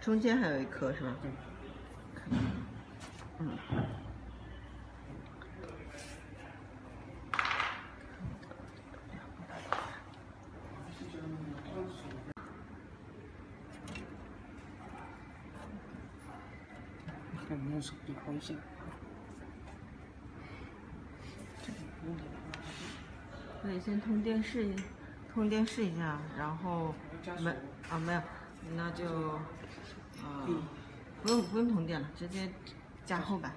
中间还有一颗是吧？对。嗯。看你用手比划一下。可以先通电视一下，然后没有，那就不用通电了，直接加厚吧。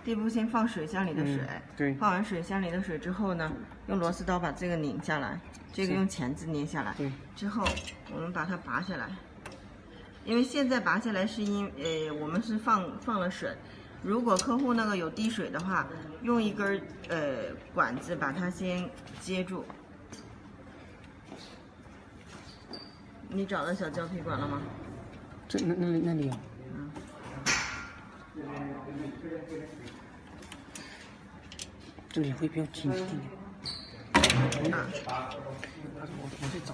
第一步先放水箱里的水，对，放完水箱里的水之后呢，用螺丝刀把这个拧下来，这个用钳子拧下来，对，之后我们把它拔下来，因为现在拔下来是我们是放了水。如果客户那个有滴水的话，用一根管子把它先接住。你找到小胶皮管了吗？那里有。这里会比较紧一点。我去找。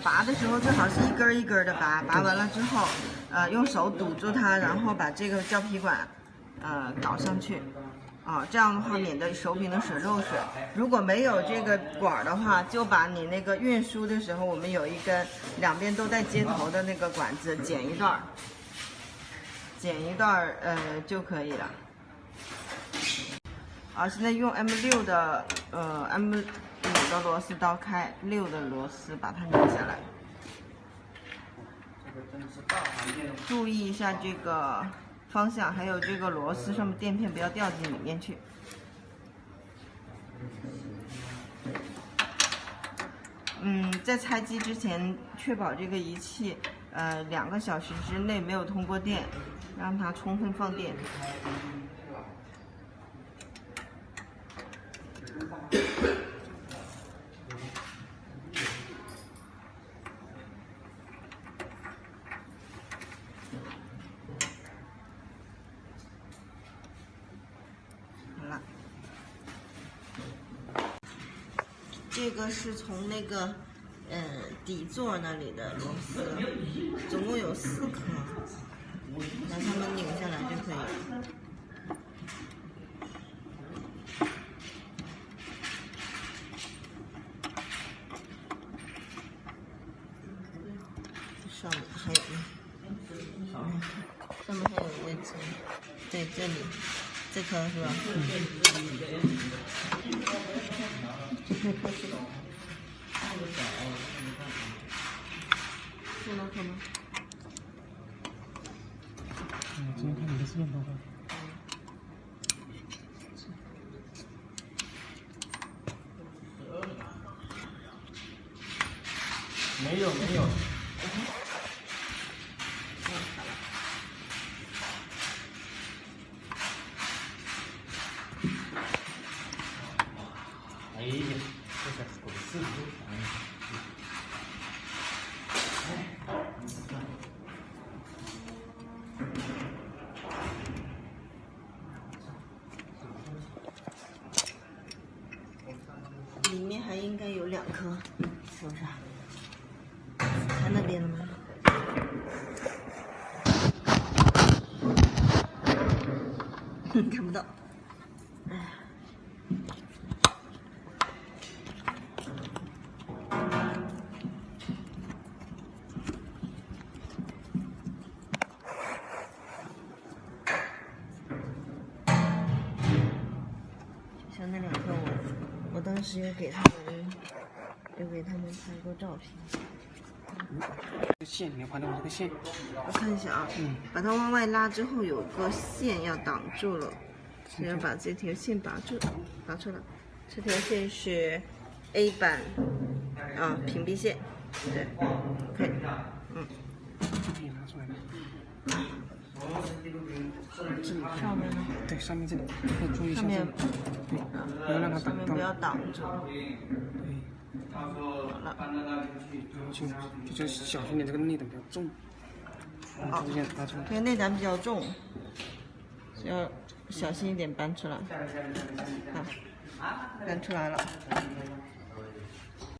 拔的时候最好是一根一根的拔，拔完了之后，用手堵住它，然后把这个胶皮管，搞上去，这样的话免得手柄的水漏水。如果没有这个管的话，就把你那个运输的时候，我们有一根两边都带接头的那个管子，剪一段就可以了。现在用 M6的M5的螺丝刀开6的螺丝，把它拧下来。注意一下这个方向，还有这个螺丝上面垫片不要掉进里面去。在拆机之前，确保这个仪器2个小时之内没有通过电，让它充分放电。好了，这个是从那个底座那里的螺丝，总共有4颗，把它们拧下来就可以了。上面还有呢，上面还有一个对，这里这颗是吧？这颗开始了。可能。今天看你的视频多少？没有。哎呀，这才是狗屎！里面还应该有2颗，是不是？看那边了吗？看不到。像那2颗我当时有给他们拍过照片。线，你要划掉这个线。我看一下啊，把它往外拉之后，有个线要挡住了，所以要把这条线拔出来。这条线是 A 版屏蔽线，对 ，OK， 这里拿出来了。上面呢？对，上面这里要注意一下这里，对，不要让它挡到。不要挡住。对。好了。就小心点，这个内胆比较重。这个内胆比较重，所要小心一点搬出来。好，搬出来了。